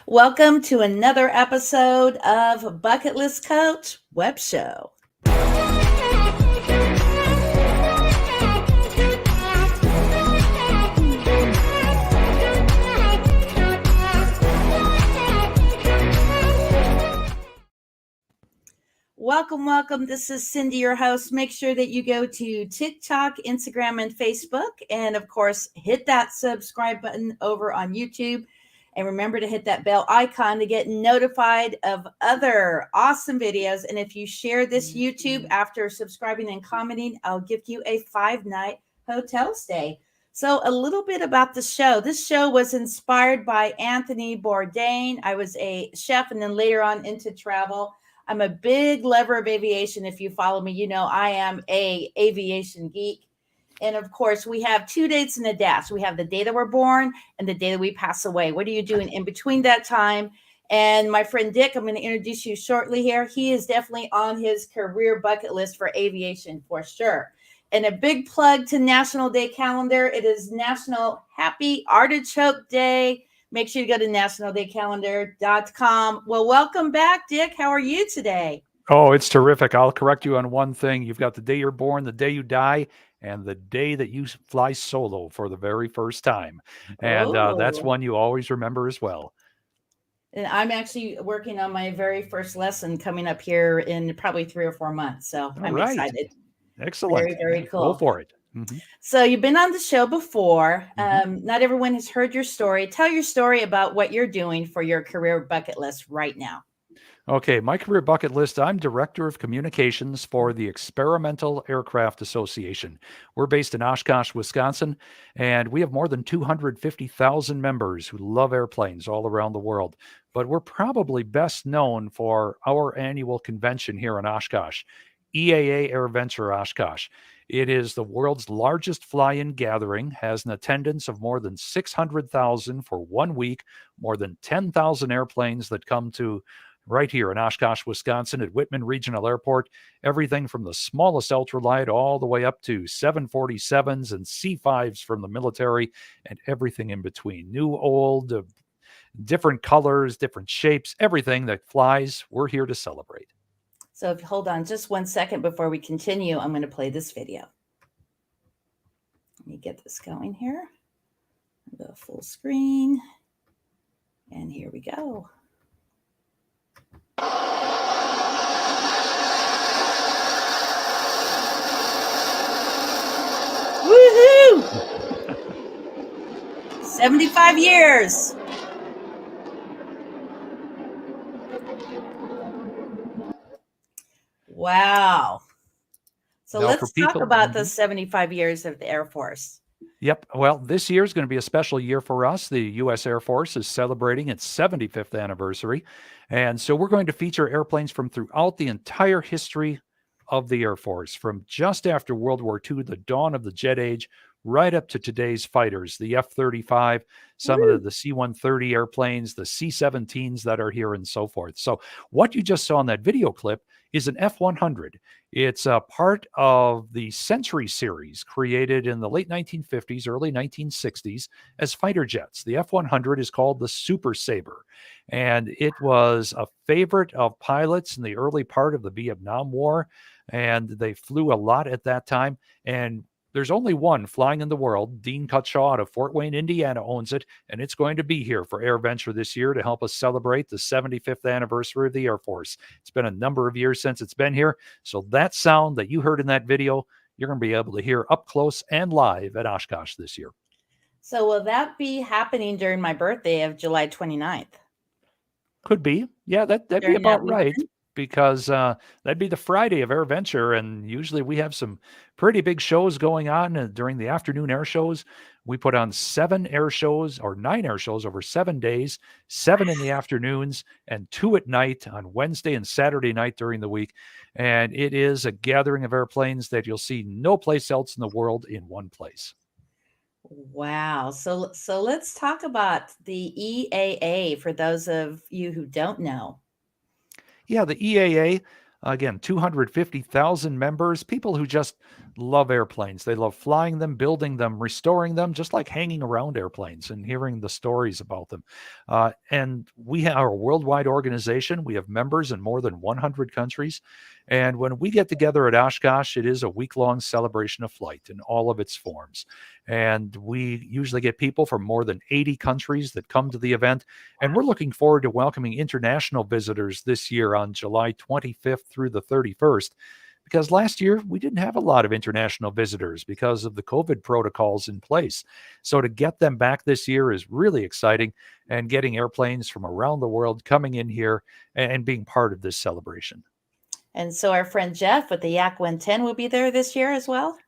Welcome to another episode of Bucket List Coach Web Show. Welcome. This is Cindy, your host. Make sure that you go to TikTok, Instagram, and Facebook. And of course, hit that subscribe button over on YouTube. And remember to hit that bell icon to get notified of other awesome videos. And if you share this YouTube after subscribing and commenting, I'll give you a 5-night hotel stay. So a little bit about the show. This show was inspired by Anthony Bourdain. I was a chef and then later on into travel. I'm a big lover of aviation. If you follow me, you know I am a aviation geek. And of course, we have 2 dates and a dash. We have the day that we're born and the day that we pass away. What are you doing in between that time? And my friend Dick, I'm going to introduce you shortly here. He is definitely on his career bucket list for aviation for sure. And a big plug to National Day Calendar. It is National Happy Artichoke Day. Make sure you go to nationaldaycalendar.com. Well, welcome back, Dick. How are you today? Oh, it's terrific. I'll correct you on one thing. You've got the day you're born, the day you die, and the day that you fly solo for the very first time. And that's one you always remember as well. And I'm actually working on my very first lesson coming up here in probably 3 or 4 months. So I'm excited. Excellent. Very cool. Go for it. Mm-hmm. So you've been on the show before. Not everyone has heard your story. Tell your story about what you're doing for your career bucket list right now. Okay, my career bucket list, I'm Director of Communications for the Experimental Aircraft Association. We're based in Oshkosh, Wisconsin, and we have more than 250,000 members who love airplanes all around the world. But we're probably best known for our annual convention here in Oshkosh, EAA Airventure Oshkosh. It is the world's largest fly-in gathering, has an attendance of more than 600,000 for 1 week, more than 10,000 airplanes that come to right here in Oshkosh, Wisconsin at Whitman Regional Airport. Everything from the smallest ultralight all the way up to 747s and C5s from the military and everything in between. New, old, different colors, different shapes, everything that flies, we're here to celebrate. So hold on just 1 second before we continue. I'm going to play this video. Let me get this going here. I'll go full screen. And here we go. Woohoo! 75 years. Wow. So let's talk about the 75 years of the Air Force. Yep. Well, this year is going to be a special year for us. The U.S. Air Force is celebrating its 75th anniversary. And so we're going to feature airplanes from throughout the entire history of the Air Force, from just after World War II, the dawn of the jet age, right up to today's fighters, the F-35, some of the C-130 airplanes, the C-17s that are here, and so forth. So what you just saw in that video clip is an F-100. It's a part of the Century series created in the late 1950s, early 1960s as fighter jets. The F-100 is called the Super Sabre, and it was a favorite of pilots in the early part of the Vietnam War, and they flew a lot at that time. And there's only one flying in the world. Dean Cutshaw out of Fort Wayne, Indiana owns it, and it's going to be here for Airventure this year to help us celebrate the 75th anniversary of the Air Force. It's been a number of years since it's been here, so that sound that you heard in that video, you're going to be able to hear up close and live at Oshkosh this year. So will that be happening during my birthday of July 29th? Could be. Yeah, that'd be about right. Because that'd be the Friday of Airventure, and usually we have some pretty big shows going on during the afternoon air shows. We put on 7 air shows or 9 air shows over 7 days, 7 in the afternoons and 2 at night on Wednesday and Saturday night during the week. And it is a gathering of airplanes that you'll see no place else in the world in one place. Wow. So let's talk about the EAA for those of you who don't know. Yeah, the EAA, again, 250,000 members, people who just love airplanes. They love flying them, building them, restoring them, just like hanging around airplanes and hearing the stories about them. And we are a worldwide organization. We have members in more than 100 countries. And when we get together at Oshkosh, it is a week-long celebration of flight in all of its forms. And we usually get people from more than 80 countries that come to the event. And we're looking forward to welcoming international visitors this year on July 25th through the 31st. Because last year we didn't have a lot of international visitors because of the COVID protocols in place. So to get them back this year is really exciting, and getting airplanes from around the world coming in here and being part of this celebration. And so our friend Jeff with the Yak 110 will be there this year as well.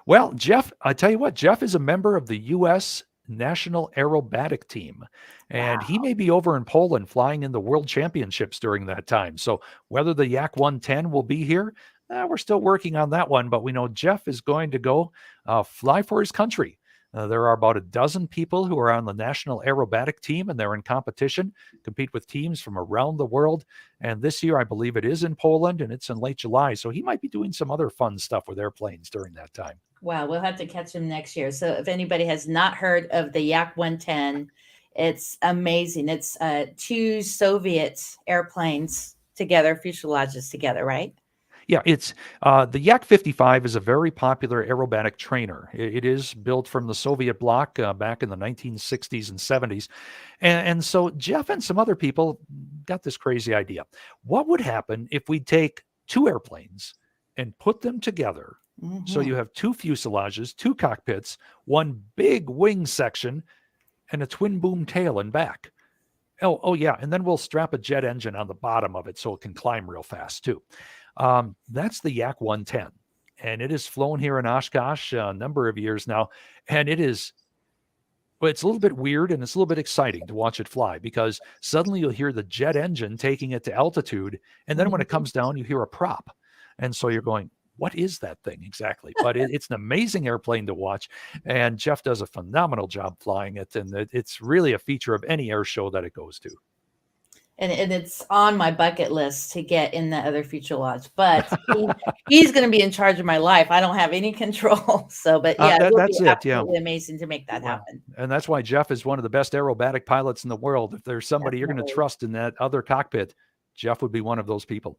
Well, Jeff, I tell you what, Jeff is a member of the U.S. National Aerobatic Team, and he may be over in Poland flying in the World Championships during that time. So whether the Yak 110 will be here, we're still working on that one, but we know Jeff is going to go fly for his country. There are about a dozen people who are on the National Aerobatic Team, and they're in competition, compete with teams from around the world. And this year, I believe it is in Poland, and it's in late July. So he might be doing some other fun stuff with airplanes during that time. Wow, we'll have to catch him next year. So if anybody has not heard of the Yak 110, it's amazing. It's two Soviet airplanes together, fuselages together, right? Yeah, it's the Yak 55 is a very popular aerobatic trainer. It is built from the Soviet bloc back in the 1960s and 70s. And so Jeff and some other people got this crazy idea. What would happen if we take two airplanes and put them together? Mm-hmm. So you have two fuselages, two cockpits, one big wing section, and a twin boom tail and back. Oh yeah, and then we'll strap a jet engine on the bottom of it so it can climb real fast too. That's the Yak 110, and it has flown here in Oshkosh a number of years now, and it's a little bit weird and it's a little bit exciting to watch it fly, because suddenly you'll hear the jet engine taking it to altitude, and then when it comes down, you hear a prop, and so you're going, what is that thing exactly? But it's an amazing airplane to watch, and Jeff does a phenomenal job flying it, and it's really a feature of any air show that it goes to. And it's on my bucket list to get in the other fuselage, but he's going to be in charge of my life. I don't have any control. So, but yeah, that's it. Yeah, amazing to make that happen. And that's why Jeff is one of the best aerobatic pilots in the world. If there's somebody you're going to trust in that other cockpit, Jeff would be one of those people.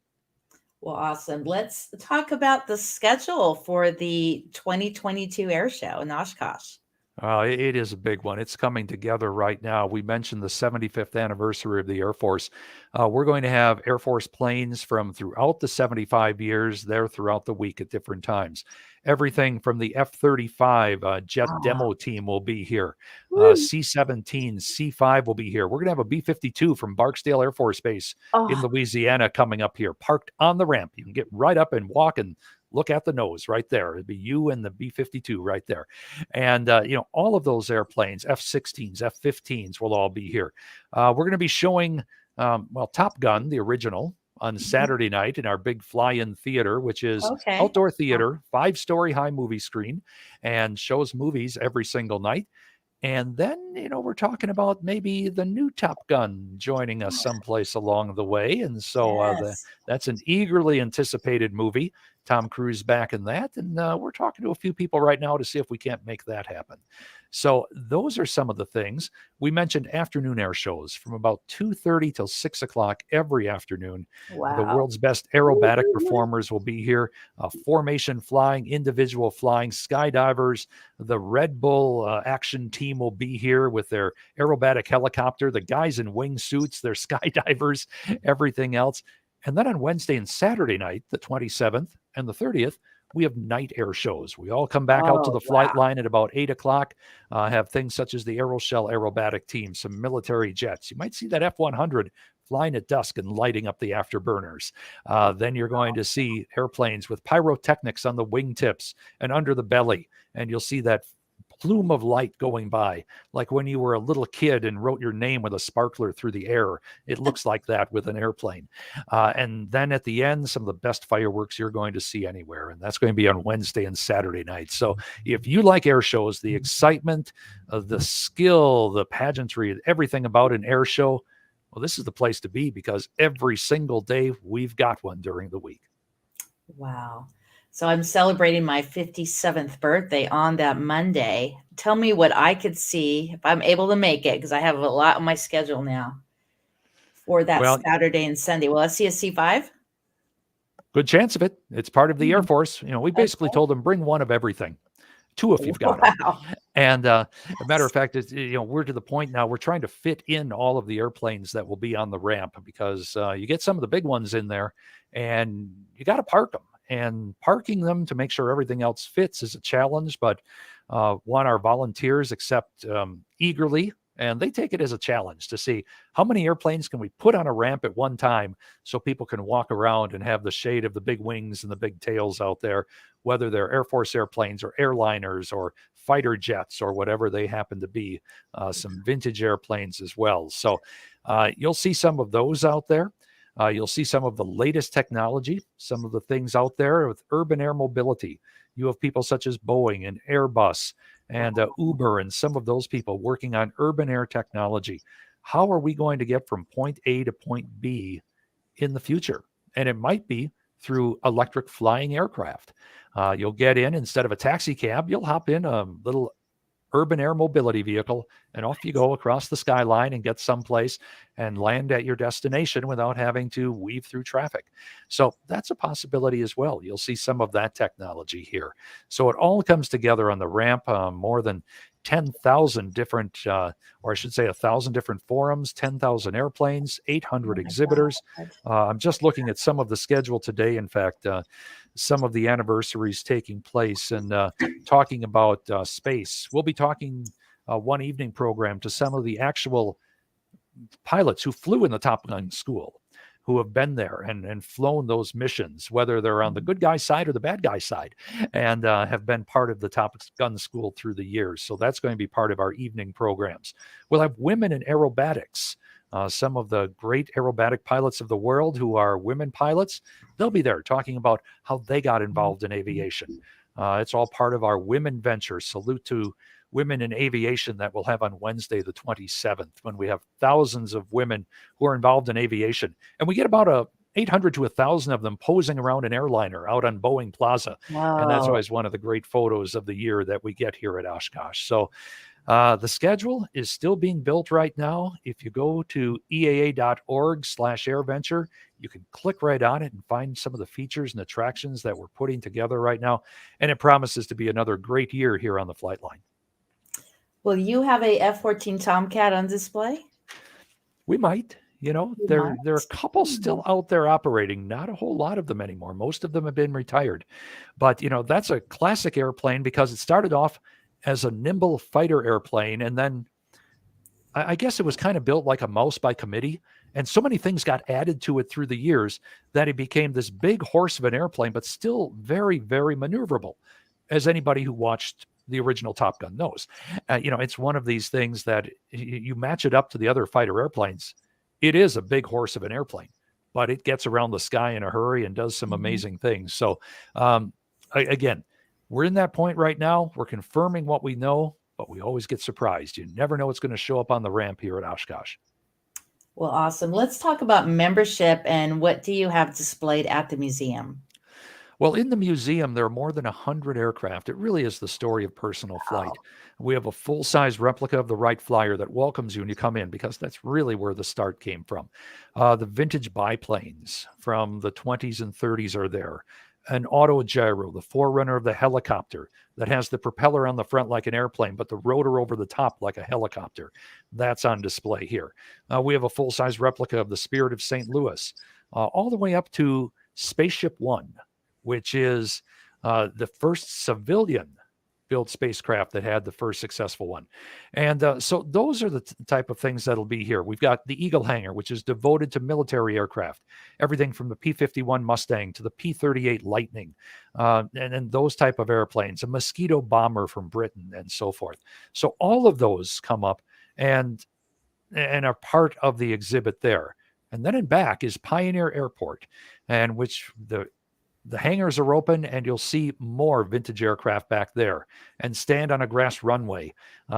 Well, awesome. Let's talk about the schedule for the 2022 Air Show in Oshkosh. It is a big one. It's coming together right now. We mentioned the 75th anniversary of the Air Force. We're going to have Air Force planes from throughout the 75 years there throughout the week at different times. Everything from the F-35 jet demo team will be here. C-17, C-5 will be here. We're going to have a B-52 from Barksdale Air Force Base in Louisiana coming up here, parked on the ramp. You can get right up and walk and look at the nose right there. It'd be you and the B-52 right there. And, all of those airplanes, F-16s, F-15s will all be here. We're going to be showing, Top Gun, the original, on Saturday night in our big fly-in theater, which is outdoor theater, 5-story high movie screen, and shows movies every single night. And then, we're talking about maybe the new Top Gun joining us someplace along the way. And so that's an eagerly anticipated movie. Tom Cruise back in that. And we're talking to a few people right now to see if we can't make that happen. So those are some of the things. We mentioned afternoon air shows from about 2:30 till 6 o'clock every afternoon. Wow. The world's best aerobatic performers will be here. Formation flying, individual flying, skydivers. The Red Bull action team will be here with their aerobatic helicopter. The guys in wingsuits, their skydivers, everything else. And then on Wednesday and Saturday night, the 27th and the 30th, we have night air shows. We all come back out to the flight line at about 8 o'clock, have things such as the Aeroshell aerobatic team, some military jets. You might see that F-100 flying at dusk and lighting up the afterburners. Then you're going to see airplanes with pyrotechnics on the wingtips and under the belly. And you'll see that plume of light going by, like when you were a little kid and wrote your name with a sparkler through the air. It looks like that with an airplane. And then at the end, some of the best fireworks you're going to see anywhere. And that's going to be on Wednesday and Saturday night. So if you like air shows, the excitement, the skill, the pageantry, everything about an air show, well, this is the place to be, because every single day we've got one during the week. Wow. So I'm celebrating my 57th birthday on that Monday. Tell me what I could see if I'm able to make it, because I have a lot on my schedule now for that Well, Saturday and Sunday. Will I see a C5? good chance of it. It's part of the Air Force. We basically Okay. told them bring one of everything, two if you've got them. Wow. And a matter of fact, we're to the point now we're trying to fit in all of the airplanes that will be on the ramp, because you get some of the big ones in there and you got to park them. And parking them to make sure everything else fits is a challenge, but one, our volunteers accept eagerly, and they take it as a challenge to see how many airplanes can we put on a ramp at one time so people can walk around and have the shade of the big wings and the big tails out there, whether they're Air Force airplanes or airliners or fighter jets or whatever they happen to be, some vintage airplanes as well. So you'll see some of those out there. You'll see some of the latest technology, some of the things out there with urban air mobility. You have people such as Boeing and Airbus and Uber and some of those people working on urban air technology. How are we going to get from point A to point B in the future? And it might be through electric flying aircraft. You'll get in, instead of a taxi cab, you'll hop in a little urban air mobility vehicle, and off you go across the skyline and get someplace and land at your destination without having to weave through traffic. So that's a possibility as well. You'll see some of that technology here. So it all comes together on the ramp. More than 10,000 different, or I should say 1,000 different forums, 10,000 airplanes, 800 exhibitors. I'm just looking at some of the schedule today. In fact, some of the anniversaries taking place, and talking about space. We'll be talking one evening program to some of the actual pilots who flew in the Top Gun school, who have been there and flown those missions, whether they're on the good guy side or the bad guy side, and have been part of the Top Gun school through the years. So that's going to be part of our evening programs. We'll have women in aerobatics. Some of the great aerobatic pilots of the world who are women pilots, they'll be there talking about how they got involved in aviation. It's all part of our Women Venture. Salute to Women in Aviation that we'll have on Wednesday, the 27th, when we have thousands of women who are involved in aviation. And we get about 800 to 1,000 of them posing around an airliner out on Boeing Plaza. Wow. And that's always one of the great photos of the year that we get here at Oshkosh. So the schedule is still being built right now. If you go to eaa.org/airventure, you can click right on it and find some of the features and attractions that we're putting together right now. And it promises to be another great year here on the flight line. Will you have a F14 Tomcat on display? We might. There are a couple still out there operating, not a whole lot of them anymore. Most of them have been retired. But, that's a classic airplane because it started off as a nimble fighter airplane. And then I guess it was kind of built like a mouse by committee. And so many things got added to it through the years that it became this big horse of an airplane, but still very, very maneuverable, as anybody who watched the original Top Gun knows. It's one of these things that you match it up to the other fighter airplanes. It is a big horse of an airplane, but it gets around the sky in a hurry and does some amazing things. So again, we're in that point right now. We're confirming what we know, but we always get surprised. You never know what's going to show up on the ramp here at Oshkosh. Well, awesome. Let's talk about membership and what do you have displayed at the museum? Well, in the museum, there are more than 100 aircraft. It really is the story of personal flight. We have a full-size replica of the Wright Flyer that welcomes you when you come in, because that's really where the start came from. The vintage biplanes from the 20s and 30s are there. An autogyro, the forerunner of the helicopter, that has the propeller on the front like an airplane, but the rotor over the top like a helicopter. That's on display here. We have a full-size replica of the Spirit of St. Louis, all the way up to Spaceship One, which is the first civilian-built spacecraft that had the first successful one. And so those are the type of things that'll be here. We've got the Eagle Hangar, which is devoted to military aircraft, everything from the P-51 Mustang to the P-38 Lightning, and those type of airplanes, a Mosquito bomber from Britain, and so forth. So all of those come up and are part of the exhibit there. And then in back is Pioneer Airport, and which the The hangars are open, and you'll see more vintage aircraft back there, and stand on a grass runway,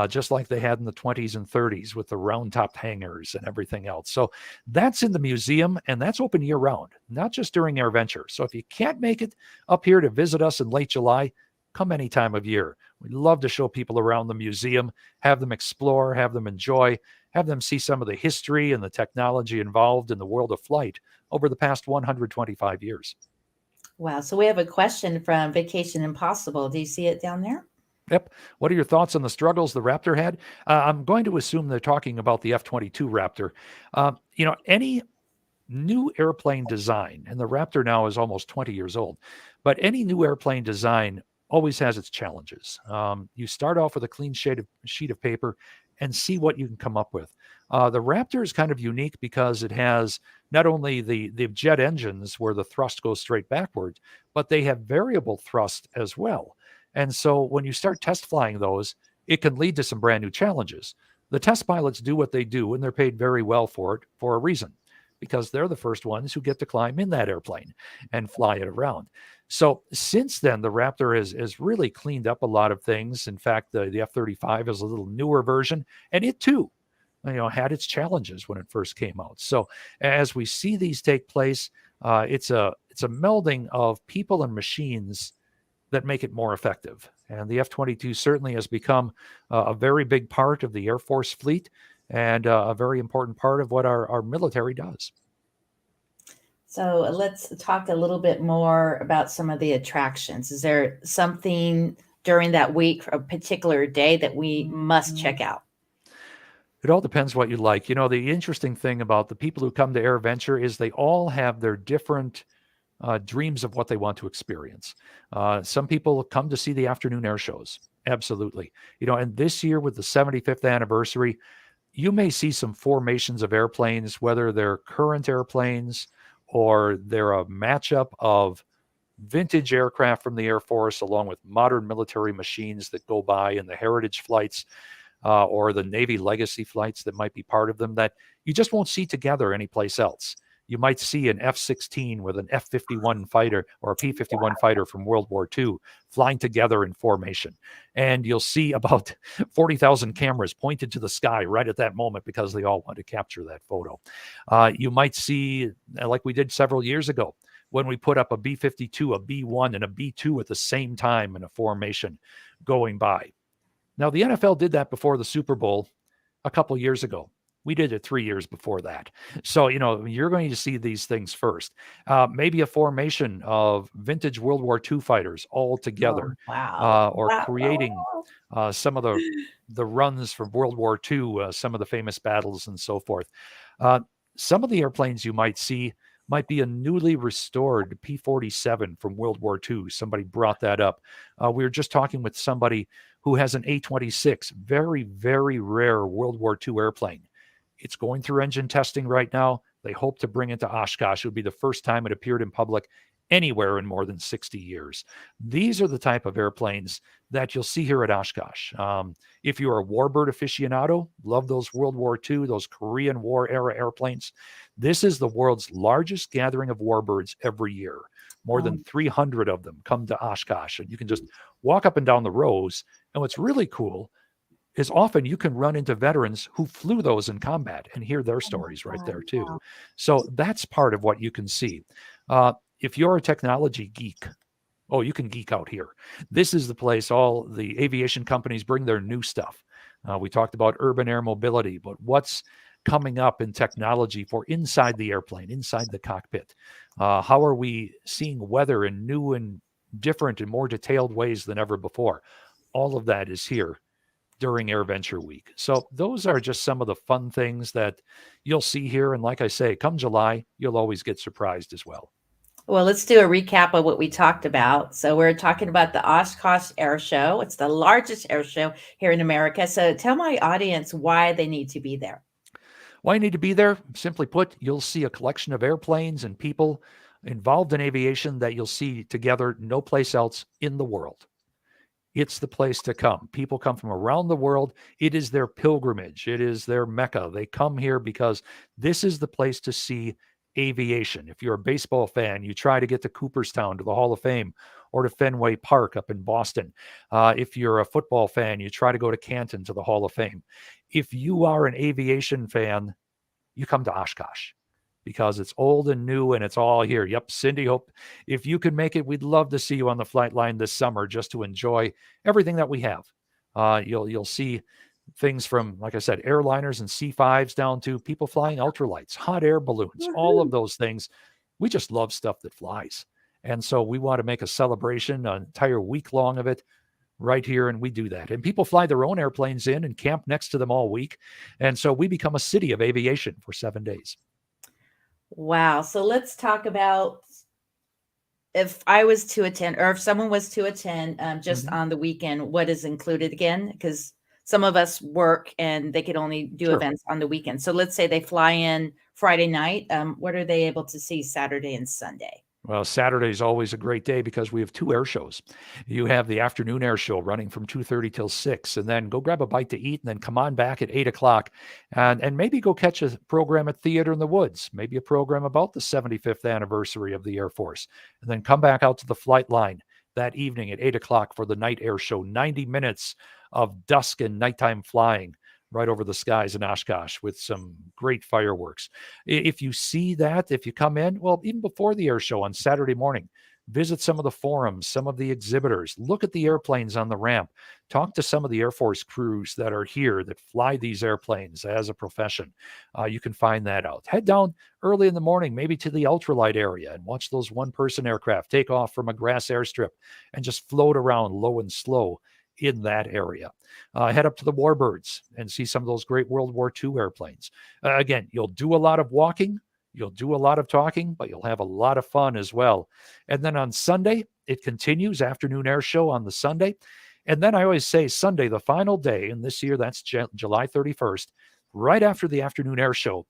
just like they had in the 20s and 30s with the round-topped hangars and everything else. So that's in the museum, and that's open year-round, not just during Airventure. So if you can't make it up here to visit us in late July, come any time of year. We'd love to show people around the museum, have them explore, have them enjoy, have them see some of the history and the technology involved in the world of flight over the past 125 years. Wow. So we have a question from Vacation Impossible. Do you see it down there? Yep. What are your thoughts on the struggles the Raptor had? I'm going to assume they're talking about the F22 Raptor. Any new airplane design, and the Raptor now is almost 20 years old, but any new airplane design always has its challenges. You start off with a clean sheet of paper and see what you can come up with. The Raptor is kind of unique because it has not only the jet engines where the thrust goes straight backward, but they have variable thrust as well. And so when you start test flying those, it can lead to some brand new challenges. The test pilots do what they do, and they're paid very well for it for a reason, because they're the first ones who get to climb in that airplane and fly it around. So since then, the Raptor has really cleaned up a lot of things. In fact, the F-35 is a little newer version, and it too, had its challenges when it first came out. So as we see these take place, it's a melding of people and machines that make it more effective. And the F-22 certainly has become a very big part of the Air Force fleet, and a very important part of what our military does. So let's talk a little bit more about some of the attractions. Is there something during that week, a particular day that we must check out? It all depends what you like. The interesting thing about the people who come to Airventure is they all have their different dreams of what they want to experience. Some people come to see the afternoon air shows. Absolutely. And this year with the 75th anniversary, you may see some formations of airplanes, whether they're current airplanes or they're a matchup of vintage aircraft from the Air Force along with modern military machines that go by in the heritage flights or the Navy legacy flights that might be part of them that you just won't see together anyplace else. You might see an F-16 with an F-51 fighter or a P-51 fighter from World War II flying together in formation. And you'll see about 40,000 cameras pointed to the sky right at that moment because they all want to capture that photo. You might see, like we did several years ago, when we put up a B-52, a B-1, and a B-2 at the same time in a formation going by. Now, the NFL did that before the Super Bowl a couple years ago. We did it 3 years before that. So, you're going to see these things first. Maybe a formation of vintage World War II fighters all together. Oh, wow. Or creating some of the runs from World War II, some of the famous battles and so forth. Some of the airplanes you might see might be a newly restored P-47 from World War II. Somebody brought that up. We were just talking with somebody who has an A-26, very, very rare World War II airplane. It's going through engine testing right now. They hope to bring it to Oshkosh. It would be the first time it appeared in public anywhere in more than 60 years. These are the type of airplanes that you'll see here at Oshkosh. If you're a warbird aficionado, love those World War II, those Korean War era airplanes. This is the world's largest gathering of warbirds every year. More than 300 of them come to Oshkosh, and you can just walk up and down the rows. And what's really cool is often you can run into veterans who flew those in combat and hear their stories right there too. So that's part of what you can see. If you're a technology geek, you can geek out here. This is the place all the aviation companies bring their new stuff. We talked about urban air mobility, but what's coming up in technology for inside the airplane, inside the cockpit? How are we seeing weather in new and different and more detailed ways than ever before? All of that is here during Airventure Week. So those are just some of the fun things that you'll see here. And like I say, come July, you'll always get surprised as well. Well, let's do a recap of what we talked about. So we're talking about the Osh Kosh Air Show. It's the largest air show here in America. So tell my audience why they need to be there. Why you need to be there? Simply put, you'll see a collection of airplanes and people involved in aviation that you'll see together no place else in the world. It's the place to come. People come from around the world. It is their pilgrimage. It is their Mecca. They come here because this is the place to see aviation. If you're a baseball fan, you try to get to Cooperstown, to the Hall of Fame, or to Fenway Park up in Boston. If you're a football fan, you try to go to Canton, to the Hall of Fame. If you are an aviation fan, you come to Oshkosh because it's old and new and it's all here. Yep, Cindy, hope if you can make it, we'd love to see you on the flight line this summer just to enjoy everything that we have. You'll see things from, like I said, airliners and C5s down to people flying ultralights, hot air balloons, all of those things. We just love stuff that flies. And so we want to make a celebration, an entire week long of it right here. And we do that. And people fly their own airplanes in and camp next to them all week. And so we become a city of aviation for 7 days. Wow. So let's talk about if I was to attend, or if someone was to attend just on the weekend, what is included again? Because some of us work and they could only do events on the weekend. So let's say they fly in Friday night. What are they able to see Saturday and Sunday? Well, Saturday is always a great day because we have 2 air shows. You have the afternoon air show running from 2:30 till 6, and then go grab a bite to eat, and then come on back at 8 o'clock, and maybe go catch a program at Theater in the Woods, maybe a program about the 75th anniversary of the Air Force, and then come back out to the flight line that evening at 8 o'clock for the night air show, 90 minutes of dusk and nighttime flying right over the skies in Oshkosh with some great fireworks. If you see that, if you come in, well, even before the air show on Saturday morning, visit some of the forums, some of the exhibitors, look at the airplanes on the ramp, talk to some of the Air Force crews that are here that fly these airplanes as a profession. You can find that out. Head down early in the morning, maybe to the ultralight area, and watch those one-person aircraft take off from a grass airstrip and just float around low and slow in that area. Head up to the Warbirds and see some of those great World War II airplanes. Again, you'll do a lot of walking, you'll do a lot of talking, but you'll have a lot of fun as well. And then on Sunday, it continues, afternoon air show on the Sunday. And then I always say Sunday, the final day, and this year that's July 31st, right after the afternoon air show,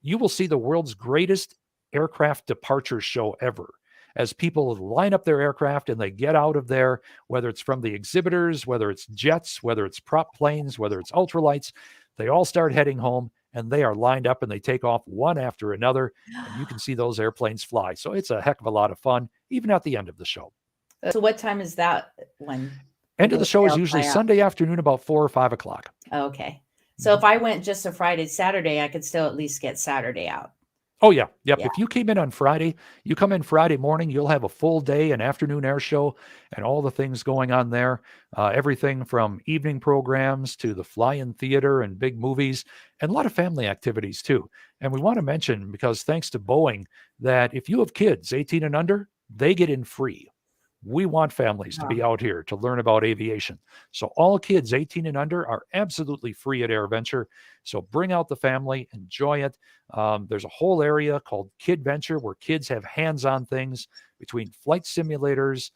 you will see the world's greatest aircraft departure show ever, as people line up their aircraft and they get out of there, whether it's from the exhibitors, whether it's jets, whether it's prop planes, whether it's ultralights, they all start heading home and they are lined up and they take off one after another. And you can see those airplanes fly. So it's a heck of a lot of fun, even at the end of the show. So what time is that one? End of the show is usually Sunday afternoon, about 4 or 5 o'clock. Okay. So if I went just a Friday, Saturday, I could still at least get Saturday out. Oh, yeah. Yep. Yeah. If you came in on Friday, you come in Friday morning, you'll have a full day, an afternoon air show, and all the things going on there. Everything from evening programs to the fly-in theater and big movies, and a lot of family activities, too. And we want to mention, because thanks to Boeing, that if you have kids 18 and under, they get in free. We want families to be out here to learn about aviation. So all kids 18 and under are absolutely free at Airventure. So bring out the family, enjoy it. There's a whole area called KidVenture where kids have hands-on things between flight simulators,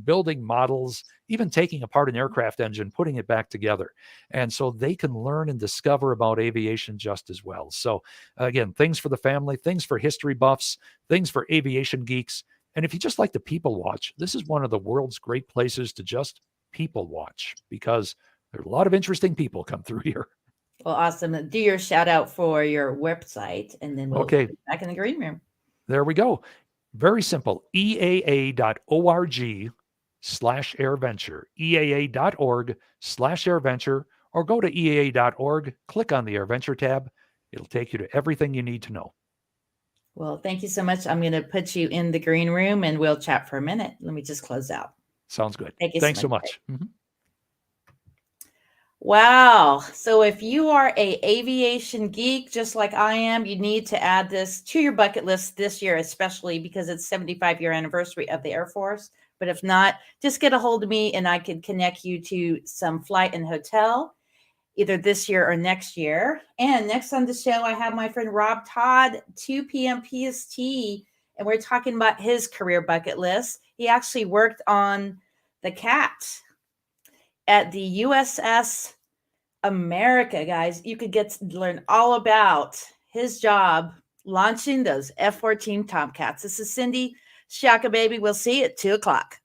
building models, even taking apart an aircraft engine, putting it back together. And so they can learn and discover about aviation just as well. So again, things for the family, things for history buffs, things for aviation geeks. And if you just like to people watch, this is one of the world's great places to just people watch, because there's a lot of interesting people come through here. Well, awesome. Do your shout out for your website, and then we'll be back in the green room. There we go. Very simple. EAA.org/Airventure. EAA.org/Airventure, or go to EAA.org, click on the Airventure tab. It'll take you to everything you need to know. Well, thank you so much. I'm going to put you in the green room and we'll chat for a minute. Let me just close out. Sounds good. Thanks so much. Mm-hmm. Wow. So if you are an aviation geek, just like I am, you need to add this to your bucket list this year, especially because it's 75-year anniversary of the Air Force. But if not, just get a hold of me and I can connect you to some flight and hotel, either this year or next year. And next on the show, I have my friend Rob Todd, 2 p.m. PST, and we're talking about his career bucket list. He actually worked on the Cat at the USS America, guys. You could get to learn all about his job launching those F14 Tomcats. This is Cindy Shaka, baby. We'll see you at 2 o'clock.